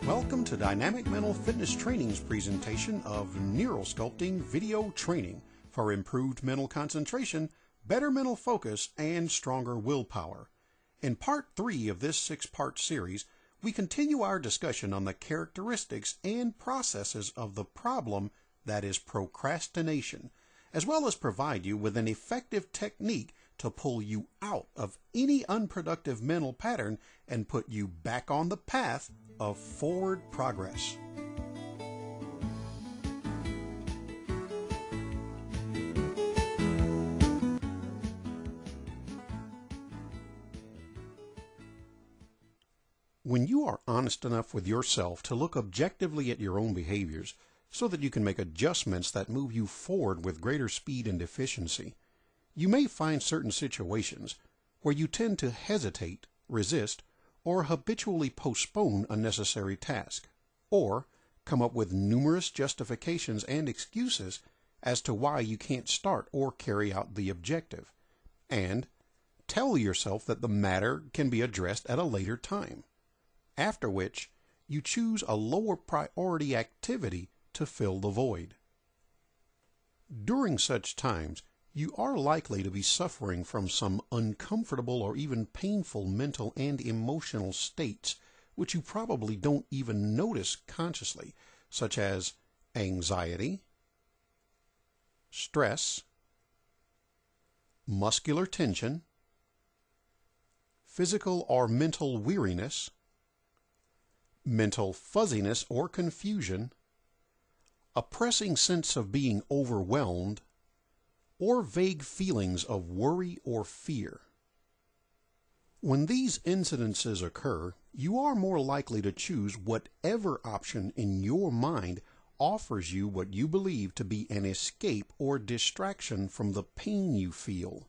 Welcome to Dynamic Mental Fitness Training's presentation of Neural Sculpting Video Training for improved mental concentration, better mental focus, and stronger willpower. In part 3 of this 6-part series, we continue our discussion on the characteristics and processes of the problem that is procrastination, as well as provide you with an effective technique to pull you out of any unproductive mental pattern and put you back on the path of forward progress. When you are honest enough with yourself to look objectively at your own behaviors so that you can make adjustments that move you forward with greater speed and efficiency, you may find certain situations where you tend to hesitate, resist, or habitually postpone a necessary task, or come up with numerous justifications and excuses as to why you can't start or carry out the objective, and tell yourself that the matter can be addressed at a later time, after which you choose a lower priority activity to fill the void. During such times, you are likely to be suffering from some uncomfortable or even painful mental and emotional states which you probably don't even notice consciously, such as anxiety, stress, muscular tension, physical or mental weariness, mental fuzziness or confusion, a pressing sense of being overwhelmed, or vague feelings of worry or fear. When these incidences occur, you are more likely to choose whatever option in your mind offers you what you believe to be an escape or distraction from the pain you feel.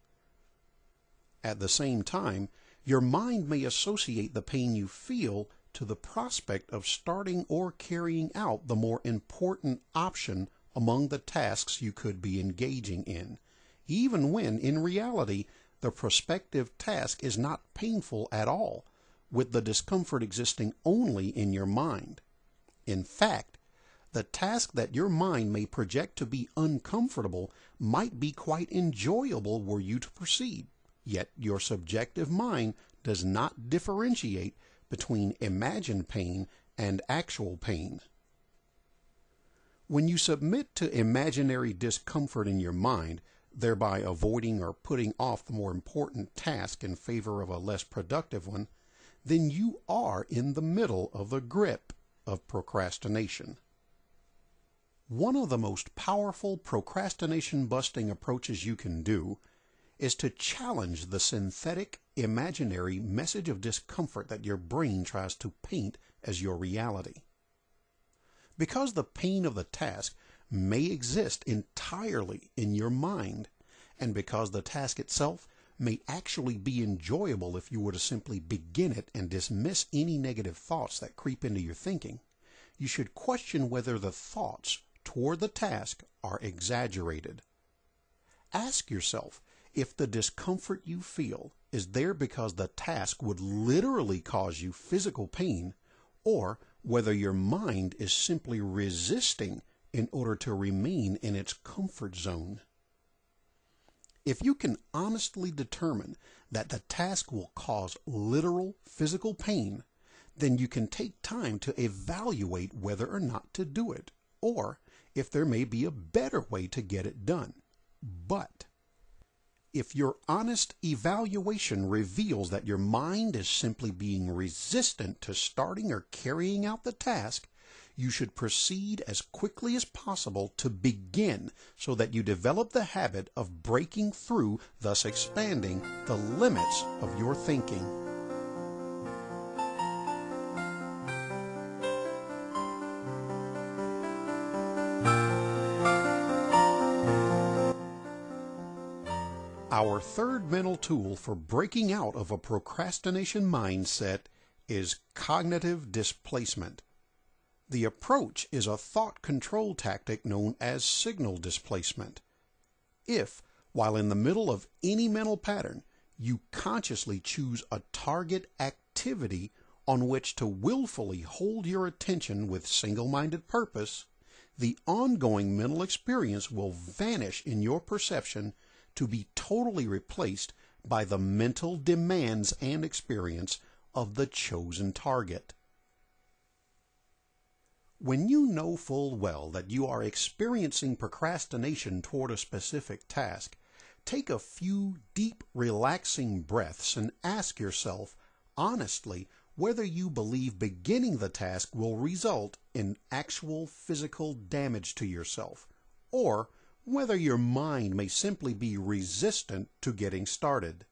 At the same time, your mind may associate the pain you feel to the prospect of starting or carrying out the more important option among the tasks you could be engaging in, even when in reality the prospective task is not painful at all, with the discomfort existing only in your mind. In fact, the task that your mind may project to be uncomfortable might be quite enjoyable were you to proceed, yet your subjective mind does not differentiate between imagined pain and actual pain. When you submit to imaginary discomfort in your mind, thereby avoiding or putting off the more important task in favor of a less productive one, then you are in the middle of the grip of procrastination. One of the most powerful procrastination-busting approaches you can do is to challenge the synthetic, imaginary message of discomfort that your brain tries to paint as your reality. Because the pain of the task may exist entirely in your mind, and because the task itself may actually be enjoyable if you were to simply begin it and dismiss any negative thoughts that creep into your thinking, you should question whether the thoughts toward the task are exaggerated. Ask yourself if the discomfort you feel is there because the task would literally cause you physical pain, or whether your mind is simply resisting in order to remain in its comfort zone. If you can honestly determine that the task will cause literal physical pain, then you can take time to evaluate whether or not to do it, or if there may be a better way to get it done. But if your honest evaluation reveals that your mind is simply being resistant to starting or carrying out the task, you should proceed as quickly as possible to begin so that you develop the habit of breaking through, thus expanding the limits of your thinking. Our third mental tool for breaking out of a procrastination mindset is cognitive displacement. The approach is a thought control tactic known as signal displacement. If, while in the middle of any mental pattern, you consciously choose a target activity on which to willfully hold your attention with single-minded purpose, the ongoing mental experience will vanish in your perception to be totally replaced by the mental demands and experience of the chosen target. When you know full well that you are experiencing procrastination toward a specific task, take a few deep, relaxing breaths and ask yourself honestly whether you believe beginning the task will result in actual physical damage to yourself, or whether your mind may simply be resistant to getting started.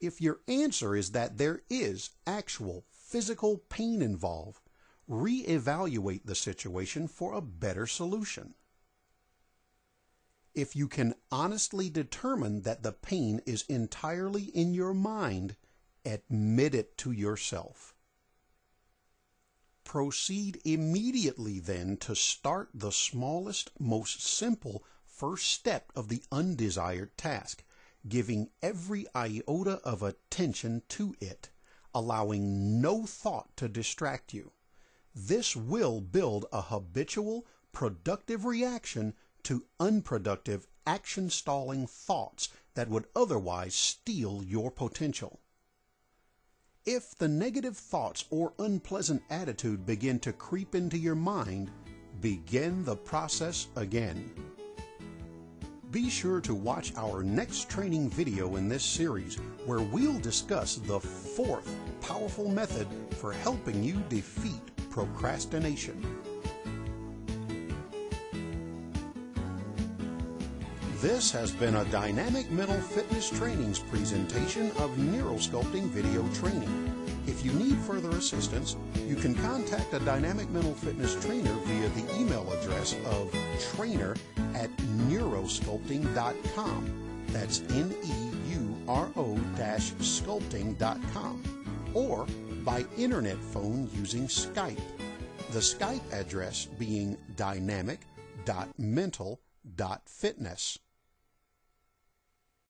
If your answer is that there is actual physical pain involved, reevaluate the situation for a better solution. If you can honestly determine that the pain is entirely in your mind, admit it to yourself. Proceed immediately then to start the smallest, most simple first step of the undesired task, giving every iota of attention to it, allowing no thought to distract you. This will build a habitual, productive reaction to unproductive, action-stalling thoughts that would otherwise steal your potential. If the negative thoughts or unpleasant attitude begin to creep into your mind, begin the process again. Be sure to watch our next training video in this series, where we'll discuss the fourth powerful method for helping you defeat procrastination. This has been a Dynamic Mental Fitness Trainings presentation of Neurosculpting Video Training. If you need further assistance, you can contact a Dynamic Mental Fitness trainer via the email address of trainer@neurosculpting.com. That's neuro-sculpting.com, or by internet phone using Skype. The Skype address being dynamic.mental.fitness.